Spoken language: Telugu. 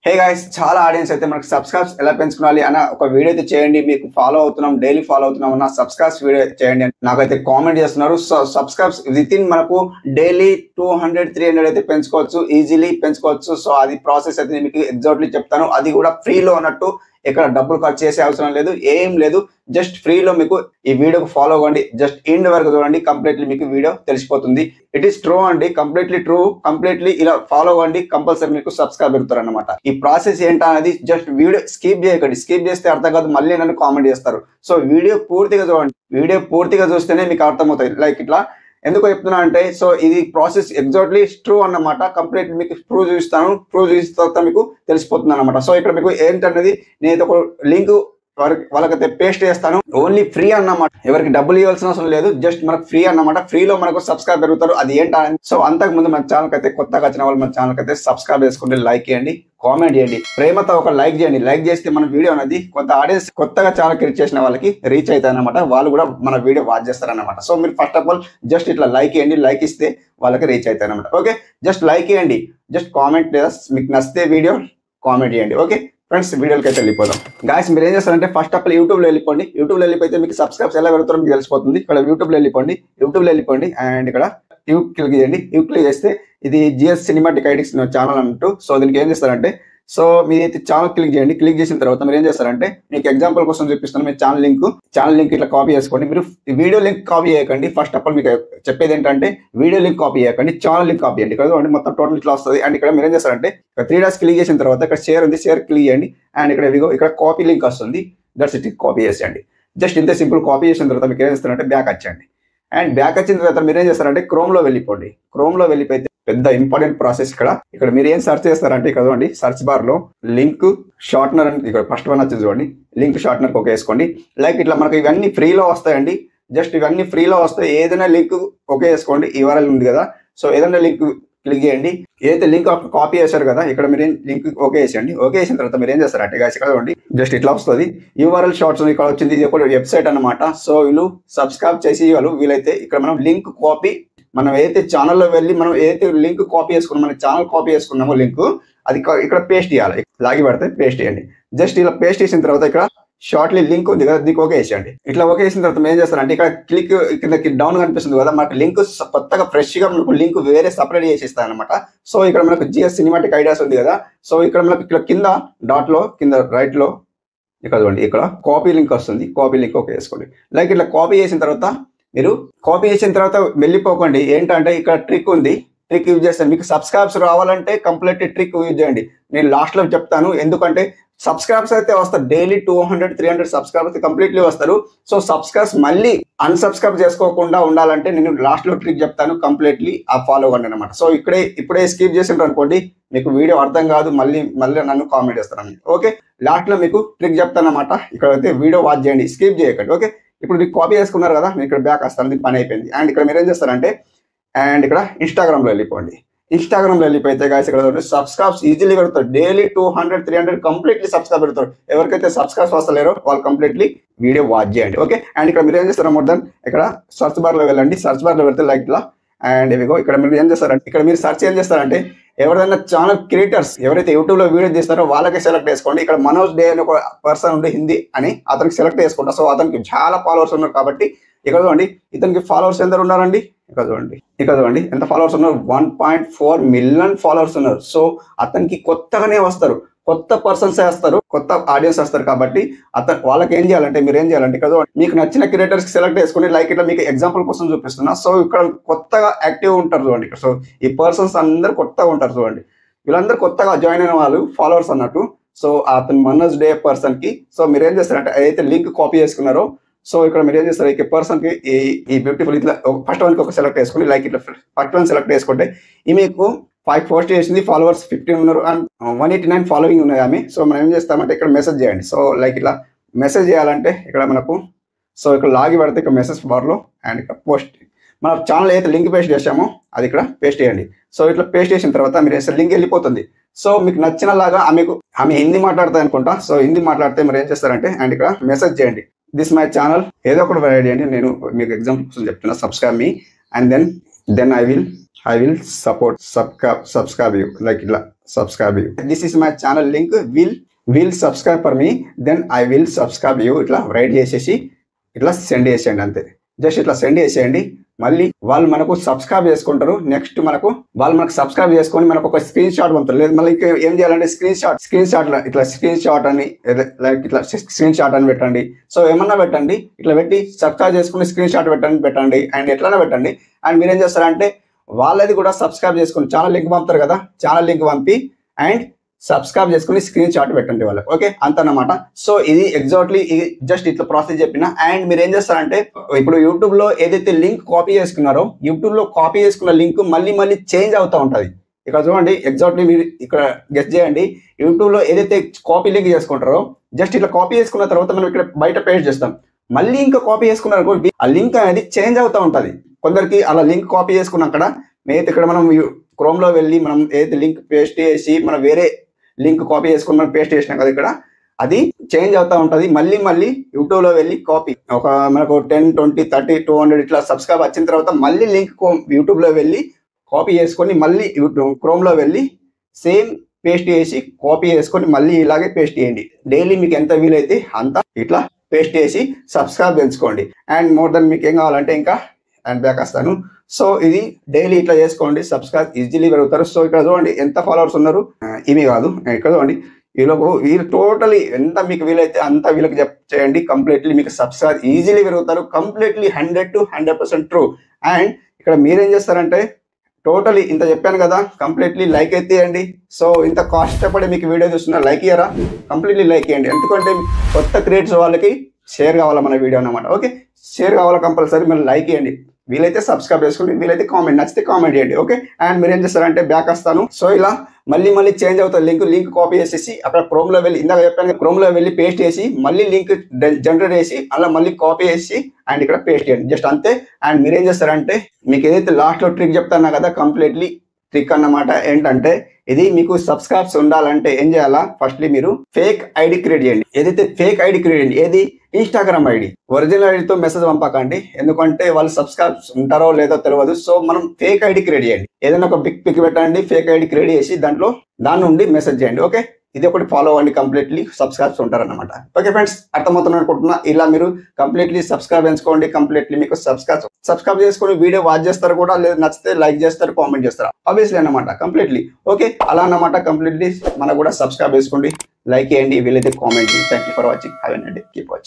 హే గైస్, చాలా ఆడియన్స్ అయితే మనకు సబ్స్క్రైబ్స్ ఎలా పెంచుకోవాలి అన్న ఒక వీడియో అయితే చేయండి, మీకు ఫాలో అవుతున్నాం, డైలీ ఫాలో అవుతున్నాం అన్న సబ్స్క్రైబ్స్ వీడియో చేయండి అని నాకైతే కామెంట్ చేస్తున్నారు. సో సబ్స్క్రైబ్స్ విత్ ఇన్ మనకు డైలీ 200-300 అయితే పెంచుకోవచ్చు, ఈజీలీ పెంచుకోవచ్చు. సో అది ప్రాసెస్ అయితే మీకు ఎగ్జాక్ట్లీ చెప్తాను. అది కూడా ఫ్రీలో అన్నట్టు, ఇక్కడ డబ్బులు ఖర్చు చేసే అవసరం లేదు, ఏం లేదు. జస్ట్ ఫ్రీలో మీకు ఈ వీడియోకి ఫాలో అవ్వండి. జస్ట్ ఎండ్ వరకు చూడండి, కంప్లీట్లీ మీకు వీడియో తెలిసిపోతుంది. ఇట్ ఈస్ ట్రూ అండి, కంప్లీట్లీ ట్రూ. కంప్లీట్లీ ఇలా ఫాలో అవ్వండి, కంపల్సరీ మీకు సబ్స్క్రైబ్ పెడతారు అనమాట. ఈ ప్రాసెస్ ఏంటనేది జస్ట్ వీడియో స్కిప్ చేయకండి. స్కిప్ చేస్తే అర్థం కాదు, మళ్ళీ నన్ను కామెంట్ చేస్తారు. సో వీడియో పూర్తిగా చూడండి, వీడియో పూర్తిగా చూస్తేనే మీకు అర్థమవుతాయి. లైక్ ఇట్లా ఎందుకు చెప్తున్నా అంటే, సో ఇది ప్రాసెస్ ఎగ్జాక్ట్లీ ట్రూ అన్నమాట. కంప్లీట్ మీకు ప్రూవ్ చూపిస్తాను, ప్రూవ్ చూసిన తర్వాత మీకు తెలిసిపోతుంది అనమాట. సో ఇక్కడ మీకు ఏంటనేది నేను ఒక లింక్ వాళ్ళకైతే పేస్ట్ చేస్తాను. ఓన్లీ ఫ్రీ అన్నమాట, ఎవరికి డబ్బులు ఇవ్వాల్సిన అవసరం లేదు, జస్ట్ మనకు ఫ్రీ అన్నమాట. ఫ్రీలో మనకు సబ్స్క్రైబ్ పెరుగుతారు. అది ఏంటని, సో అంతకు ముందు మన ఛానల్ అయితే కొత్తగా వచ్చిన వాళ్ళు మన ఛానల్ అయితే సబ్స్క్రైబ్ చేసుకుంటే లైక్ చేయండి, కామెంట్ చేయండి, ప్రేమతో ఒక లైక్ చేయండి. లైక్ చేస్తే మన వీడియో అనేది కొంత ఆడియన్స్ కొత్తగా ఛానల్ క్రియేట్ చేసిన వాళ్ళకి రీచ్ అవుతాయి అన్నమాట. వాళ్ళు కూడా మన వీడియో వాచ్ చేస్తారన్నమాట. సో మీరు ఫస్ట్ ఆఫ్ ఆల్ జస్ట్ ఇట్లా లైక్ చేయండి, లైక్ ఇస్తే వాళ్ళకి రీచ్ అవుతాయి అన్నమాట. ఓకే, జస్ట్ లైక్ చేయండి, జస్ట్ కామెంట్ లేదా మీకు నచ్చితే వీడియో కామెంట్ చేయండి. ఓకే ఫ్రెండ్స్, వీడియోకి అయితే వెళ్ళిపోదాం. గాయస్, మీరు ఏం చేస్తారంటే ఫస్ట్ ఆఫ్ ఆల్ యూట్యూబ్లో వెళ్ళిపోండి. యూట్యూబ్లో వెళ్ళిపోతే మీకు సబ్స్క్రైబ్స్ ఎలా పెడతారో మీకు తెలిసిపోతుంది. ఇక్కడ యూట్యూబ్లో వెళ్ళిపోండి అండ్ ఇక్కడ యూట్యూబ్ క్లిక్ చేయండి. యూట్యూబ్ క్లిక్ చేస్తే ఇది జిఎస్ సినిమాటిక్ ఐడిక్స్ ఛానల్ అన్నట్టు. సో దీనికి ఏం చేస్తారంటే, సో మీరైతే ఛానల్ క్లిక్ చేయండి. క్లిక్ చేసిన తర్వాత మీరు ఏం చేస్తారంటే, మీకు ఎగ్జాంపుల్ కోసం చూపిస్తాను. మీ ఛానల్ లింక్ ఇట్లా కాపీ చేసుకోండి. మీరు వీడియో లింక్ కాపీ చేయకండి. ఫస్ట్ ఆఫ్ ఆల్ మీకు చెప్పేది ఏంటంటే, వీడియో లింక్ కాపీ చేయకండి, ఛానల్ లింక్ కాపీ చేయండి. ఇక్కడ మొత్తం టోటల్ ఇట్లా వస్తుంది. అండ్ ఇక్కడ మీరు ఏం చేస్తారంటే, ఇక్కడ 3 డాట్స్ క్లిక్ చేసిన తర్వాత ఇక్కడ షేర్ ఉంది, షేర్ క్లిక్ చేయండి. అండ్ ఇక్కడ కాపీ లింక్ వస్తుంది, దట్స్ ఇట్, కాపీ చేసేయండి. జస్ట్ ఇంత సింపుల్. కాపీ చేసిన తర్వాత మీకు ఏం చేస్తారంటే బ్యాక్ వచ్చేయండి. అండ్ బ్యాక్ వచ్చిన తర్వాత మీరు ఏం చేస్తారంటే క్రోమ్లో వెళ్ళిపోండి. క్రోమ్లో వెళ్ళిపోతే పెద్ద ఇంపార్టెంట్ ప్రాసెస్ ఇక్కడ మీరు ఏం సెర్చ్ చేస్తారంటే, ఇక్కడ చూడండి సెర్చ్ బార్ లో లింక్ షార్ట్నర్ అని ఇక్కడ ఫస్ట్ వన్ వచ్చి చూడండి, లింక్ షార్ట్నర్ ఒక వేసుకోండి. లైక్ ఇట్లా మనకు ఇవన్నీ ఫ్రీలో వస్తాయండి. జస్ట్ ఇవన్నీ ఫ్రీలో వస్తాయి. ఏదైనా లింక్ ఒకే వేసుకోండి. URL ఉంది కదా, సో ఏదైనా లింక్ క్లిక్ చేయండి. ఏదైతే లింక్ కాపీ చేశారు కదా, ఇక్కడ మీరు లింక్ ఓకే వేసేయండి. ఓకే వేసిన తర్వాత మీరు ఏం చేస్తారంటే గాయస్, ఇక్కడ చూడండి జస్ట్ ఇట్లా వస్తుంది URL షార్ట్స్ ఇక్కడ వచ్చింది. ఇది ఒక వెబ్సైట్ అనమాట. సో వీళ్ళు సబ్స్క్రైబ్ చేసి వీలైతే ఇక్కడ మనం లింక్ కాపీ, మనం ఏదైతే ఛానల్లో వెళ్ళి మనం ఏదైతే లింక్ కాపీ చేసుకున్నాం, మన ఛానల్ కాపీ చేసుకున్నామో లింక్, అది ఇక్కడ పేస్ట్ చేయాలి. లాగి పడితే పేస్ట్ చేయండి. జస్ట్ ఇలా పేస్ట్ చేసిన తర్వాత ఇక్కడ షార్ట్లీ లింక్ ఉంది కదా, దీనికి ఓకే వేసేయండి. ఇట్లా ఓకే వేసిన తర్వాత ఏం చేస్తారంటే, ఇక్కడ క్లిక్ కిందకి డౌన్ కనిపిస్తుంది కదా, మనకు లింక్ కొత్తగా ఫ్రెష్ గా మనకు లింక్ వేరే సపరేట్ చేసిస్తాను అనమాట. సో ఇక్కడ మనకు జిఎస్ సినిమాటిక్ ఐడియాస్ ఉంది కదా, సో ఇక్కడ మనకు ఇక్కడ కింద డాట్ లో కింద రైట్ లో ఇక్కడ చూడండి, ఇక్కడ కాపీ లింక్ వస్తుంది. కాపీ లింక్ ఓకే వేసుకోండి. లైక్ ఇట్లా కాపీ చేసిన తర్వాత మీరు కాపీ చేసిన తర్వాత వెళ్ళిపోకండి. ఏంటంటే ఇక్కడ ట్రిక్ ఉంది, ట్రిక్ యూజ్ చేస్తాను. మీకు సబ్స్క్రైబ్స్ రావాలంటే కంప్లీట్ ట్రిక్ యూజ్ చేయండి. నేను లాస్ట్ లో చెప్తాను, ఎందుకంటే సబ్స్క్రైబ్స్ అయితే వస్తారు డైలీ 200-300 సబ్స్క్రైబర్స్ కంప్లీట్లీ వస్తారు. సో సబ్స్క్రైబ్స్ మళ్ళీ అన్సబ్స్క్రైబ్ చేసుకోకుండా ఉండాలంటే నేను లాస్ట్ లో ట్రిక్ చెప్తాను, కంప్లీట్లీ ఆ ఫాలో అవ్వండి అనమాట. సో ఇప్పుడే స్కిప్ చేసిండ్రు అనుకోండి, మీకు వీడియో అర్థం కాదు, మళ్ళీ నన్ను కామెంట్ చేస్తాను. ఓకే, లాస్ట్ లో మీకు ట్రిక్ చెప్తాను అనమాట. ఇక్కడ అయితే వీడియో వాచ్ చేయండి, స్కిప్ చేయకండి. ఓకే, ఇప్పుడు మీకు కాపీ చేసుకున్నారు కదా, మీరు ఇక్కడ బ్యాక్ వస్తాను, దీని పని అయిపోయింది. అండ్ ఇక్కడ మీరు ఏం చేస్తారంటే, అండ్ ఇక్కడ ఇన్స్టాగ్రామ్లో వెళ్ళిపోండి. ఇన్స్టాగ్రామ్లో వెళ్ళిపోతే గాయస్ ఇక్కడ సబ్స్క్రైబ్స్ ఈజీలీ పెడతారు. డైలీ 200-300 కంప్లీట్లీ సబ్స్క్రైబ్ పెడతారు. ఎవరికైతే సబ్స్క్రైబ్స్ వస్తలేరో వాళ్ళు కంప్లీట్లీ వీడియో వాచ్ చేయండి. ఓకే, అండ్ ఇక్కడ మీరు ఏం చేస్తారు, మోర్ దెన్ ఇక్కడ సర్చ్ బార్లో వెళ్ళండి. సర్చ్ బార్లో పెడితే లైక్ ఇట్లా, అండ్ ఇవిగో ఇక్కడ మీరు ఏం చేస్తారంటే, ఇక్కడ మీరు సర్చ్ ఏం చేస్తారంటే, ఎవరైనా ఛానల్ క్రియేటర్స్ ఎవరైతే యూట్యూబ్లో వీడియో చేస్తారో వాళ్ళకే సెలెక్ట్ చేసుకోండి. ఇక్కడ మనోజ్ డే అని ఒక పర్సన్ ఉండే హిందీ అని, అతనికి సెలెక్ట్ చేసుకుంటా. సో అతనికి చాలా ఫాలోవర్స్ ఉన్నారు కాబట్టి ఇక్కడ చూడండి, ఇతనికి ఫాలోవర్స్ ఎంత ఉన్నారండి, ఇక్కడ చూడండి ఎంత ఫాలోవర్స్ ఉన్నారు, 1.4 మిలియన్ ఫాలోవర్స్ ఉన్నారు. సో అతనికి కొత్తగానే వస్తారు, కొత్త పర్సన్స్ వస్తారు, కొత్త ఆడియన్స్ వస్తారు. కాబట్టి వాళ్ళకి ఏం చేయాలంటే, మీరు ఏం చేయాలంటే ఇక్కడ మీకు నచ్చిన క్రియేటర్స్ సెలెక్ట్ చేసుకుని, లైక్ ఇట్లా మీకు ఎగ్జాంపుల్ కోసం చూపిస్తున్నా. సో ఇక్కడ కొత్తగా యాక్టివ్ ఉంటారు చూడండి ఇక్కడ. సో ఈ పర్సన్స్ అందరు కొత్తగా ఉంటారు చూడండి, వీళ్ళందరూ కొత్తగా జాయిన్ అయిన వాళ్ళు ఫాలోవర్స్ అన్నట్టు. సో అతను మనోజ్ డే పర్సన్ కి, సో మీరు ఏం చేస్తారంటే ఏదైతే లింక్ కాపీ చేసుకున్నారో, సో ఇక్కడ మీరు ఏం చేస్తారు, ఈ పర్సన్ కి ఈ బ్యూటిఫుల్ ఇట్లా ఫస్ట్ వన్కి ఒక సెలెక్ట్ చేసుకుని, లైక్ ఇట్లా ఫస్ట్ వన్ సెలెక్ట్ చేసుకుంటే ఈమెకు 5 పోస్ట్ చేసింది, ఫాలోవర్స్ 15 ఉన్నారు, అండ్ 189 ఫాలోయింగ్ ఉన్నాయి ఆమె. సో మనం ఏం చేస్తామంటే ఇక్కడ మెసేజ్ చేయండి. సో లైక్ ఇట్లా మెసేజ్ చేయాలంటే ఇక్కడ మనకు, సో ఇక్కడ లాగి పెడితే ఇక్కడ మెసేజ్ బార్లో, అండ్ ఇక్కడ పోస్ట్ మన ఛానల్ ఏదైతే లింక్ పేస్ట్ చేసామో అది ఇక్కడ పేస్ట్ చేయండి. సో ఇట్లా పేస్ట్ చేసిన తర్వాత మీరు వేస్తే లింక్ వెళ్ళిపోతుంది. సో మీకు నచ్చిన లాగా ఆమె హిందీ మాట్లాడతాయి అనుకుంటా. సో హిందీ మాట్లాడితే మీరు ఏం చేస్తారంటే, అండ్ ఇక్కడ మెసేజ్ చేయండి, దిస్ మై ఛానల్ ఏదో ఒకటి వెరైటీ అండి, నేను మీకు ఎగ్జాంపుల్ కోసం చెప్తున్నా, subscribe me, and then I will support subscribe you, like ఇట్లా subscribe you. This is my channel link. Will subscribe for me, then I will subscribe you. ఇట్లా రైట్ చేసేసి ఇట్లా సెండ్ చేసేయండి అంతే. జస్ట్ ఇట్లా సెండ్ చేసేయండి. మళ్ళీ వాళ్ళు మనకు సబ్స్క్రైబ్ చేసుకుంటారు. నెక్స్ట్ వాళ్ళు మనకు సబ్స్క్రైబ్ చేసుకొని మనకు ఒక స్క్రీన్ షాట్ పంపుతారు. లేదు మళ్ళీ ఏం చేయాలంటే స్క్రీన్ షాట్ ఇట్లా స్క్రీన్ షాట్ అని లైక్ ఇట్లా స్క్రీన్ షాట్ అని పెట్టండి. సో ఏమన్నా పెట్టండి, ఇట్లా పెట్టి సబ్స్క్రైబ్ చేసుకుని స్క్రీన్ షాట్ పెట్టండి అండ్ ఎట్లన్నా పెట్టండి. అండ్ మీరేం చేస్తారంటే వాళ్ళది కూడా సబ్స్క్రైబ్ చేసుకుని ఛానల్ లింక్ పంపుతారు కదా, ఛానల్ లింక్ పంపి అండ్ సబ్స్క్రైబ్ చేసుకుని స్క్రీన్ షాట్ పెట్టండి వాళ్ళకి. ఓకే, అంతనమాట. సో ఇది ఎగ్జాక్ట్లీ జస్ట్ ఇట్లా ప్రాసెస్ చెప్పిన. అండ్ మీరు ఏం చేస్తారంటే ఇప్పుడు యూట్యూబ్ లో ఏదైతే లింక్ కాపీ చేసుకున్నారో, యూట్యూబ్ లో కాపీ చేసుకున్న లింక్ మళ్ళీ చేంజ్ అవుతూ ఉంటుంది. ఇక్కడ చూడండి, ఎగ్జాక్ట్లీ మీరు ఇక్కడ గెస్ట్ చేయండి. యూట్యూబ్ లో ఏదైతే కాపీ లింక్ చేసుకుంటారో జస్ట్ ఇట్లా కాపీ చేసుకున్న తర్వాత మనం ఇక్కడ బయట పేస్ట్ చేస్తాం. మళ్ళీ ఇంకా కాపీ చేసుకున్నారో ఆ లింక్ అనేది చేంజ్ అవుతూ ఉంటుంది. కొందరికి అలా లింక్ కాపీ చేసుకున్నాక మేమైతే ఇక్కడ మనం క్రోమ్ లో వెళ్ళి మనం ఏదైతే లింక్ పేస్ట్ చేసి మనం వేరే లింక్ కాపీ చేసుకుని మనం పేస్ట్ చేసినాం కదా, ఇక్కడ అది చేంజ్ అవుతూ ఉంటుంది. మళ్ళీ యూట్యూబ్ లో వెళ్ళి కాపీ ఒక మనకు 10, 20, 30, 200 ఇట్లా సబ్స్క్రైబ్ వచ్చిన తర్వాత మళ్ళీ లింక్ యూట్యూబ్ లో వెళ్ళి కాపీ చేసుకొని మళ్ళీ క్రోమ్ లో వెళ్ళి సేమ్ పేస్ట్ చేసి కాపీ చేసుకొని మళ్ళీ ఇలాగే పేస్ట్ చేయండి. డైలీ మీకు ఎంత వీలైతే అంత ఇట్లా పేస్ట్ చేసి సబ్స్క్రైబ్ పెంచుకోండి. అండ్ మోర్ దెన్ మీకు ఏం కావాలంటే ఇంకా అండ్ బ్యాక్ వస్తాను. సో ఇది డైలీ ఇట్లా చేసుకోండి, సబ్స్క్రైబ్ ఈజీలీ పెరుగుతారు. సో ఇక్కడ చూడండి ఎంత ఫాలోవర్స్ ఉన్నారు, ఇవి కాదు ఇక్కడ చూడండి. వీళ్ళు టోటలీ ఎంత మీకు వీలైతే అంత వీళ్ళకి చేయండి. కంప్లీట్లీ మీకు సబ్స్క్రైబ్ ఈజీలీ పెరుగుతారు. Completely 100 to 100% true. అండ్ ఇక్కడ మీరేం చేస్తారంటే టోటలీ ఇంత చెప్పాను కదా, కంప్లీట్లీ లైక్ అయితే ఇవ్వండి. సో ఇంత కష్టపడి మీకు వీడియో చూస్తున్నారు, లైక్ ఇయ్యరా? కంప్లీట్లీ లైక్ ఇవ్వండి. ఎందుకంటే కొత్త క్రియేటర్స్ వాళ్ళకి షేర్ కావాలా మన వీడియో అన్నమాట. ఓకే, షేర్ కావాలా కంపల్సరీ, మీరు లైక్ ఇవ్వండి. వీలైతే సబ్స్క్రైబ్ చేసుకోండి, వీలైతే కామెంట్, నచ్చితే కామెంట్ చేయండి. ఓకే, అండ్ మీరు ఏం చేస్తారంటే బ్యాక్ వస్తాను. సో ఇలా మళ్ళీ చేంజ్ అవుతుంది లింక్ కాపీ చేసేసి అక్కడ క్రోమ్ లో వెళ్ళి ఇందాక చెప్పాను క్రోమ్ లో వెళ్ళి పేస్ట్ చేసి మళ్ళీ లింక్ జనరేట్ చేసి అలా మళ్ళీ కాపీ చేసి అండ్ ఇక్కడ పేస్ట్ చేయండి. జస్ట్ అంతే. అండ్ మీరు ఏం చేస్తారంటే మీకు ఏదైతే లాస్ట్ లో ట్రిక్ చెప్తాను కదా, కంప్లీట్లీ ట్రిక్ అన్నమాట. ఏంటంటే ఇది మీకు సబ్స్క్రైబ్స్ ఉండాలంటే ఏం చేయాలా, ఫస్ట్లీ మీరు ఫేక్ ఐడి క్రియేట్ చేయండి. ఏదైతే ఫేక్ ఐడి క్రియేట్ చేయండి, ఏది ఇన్స్టాగ్రామ్ ఐడి. ఒరిజినల్ ఐడితో మెసేజ్ పంపకండి, ఎందుకంటే వాళ్ళు సబ్స్క్రైబ్స్ ఉంటారో లేదో తెలియదు. సో మనం ఫేక్ ఐడి క్రియేట్ చేయండి. ఏదైనా ఒక పిక్ పెట్టండి, ఫేక్ ఐడి క్రియేట్ చేసి దాని నుండి మెసేజ్ చేయండి. ఓకే, ఇది ఒకటి ఫాలో అవ్వండి, కంప్లీట్లీ సబ్స్క్రైబ్స్ ఉంటారన్నమాట. ఓకే ఫ్రెండ్స్, అర్థమవుతుంది అనుకుంటున్నా. ఇలా మీరు కంప్లీట్లీ సబ్స్క్రైబ్ ఎంచుకోండి. కంప్లీట్లీ మీకు సబ్స్క్రైబ్ చేసుకొని వీడియో వాచ్ చేస్తారు కూడా, లేదు నచ్చితే లైక్ చేస్తారు, కామెంట్ చేస్తారు, ఆబ్వియస్లీ అన్నమాట. కంప్లీట్లీ ఓకే, అలా అన్నమాట. కంప్లీట్లీ మనకు కూడా సబ్స్క్రైబ్ చేసుకోండి, లైక్ చేయండి, వీలైతే కామెంట్ చేయండి. Thank you for watching. Have a nice day. Keep watching.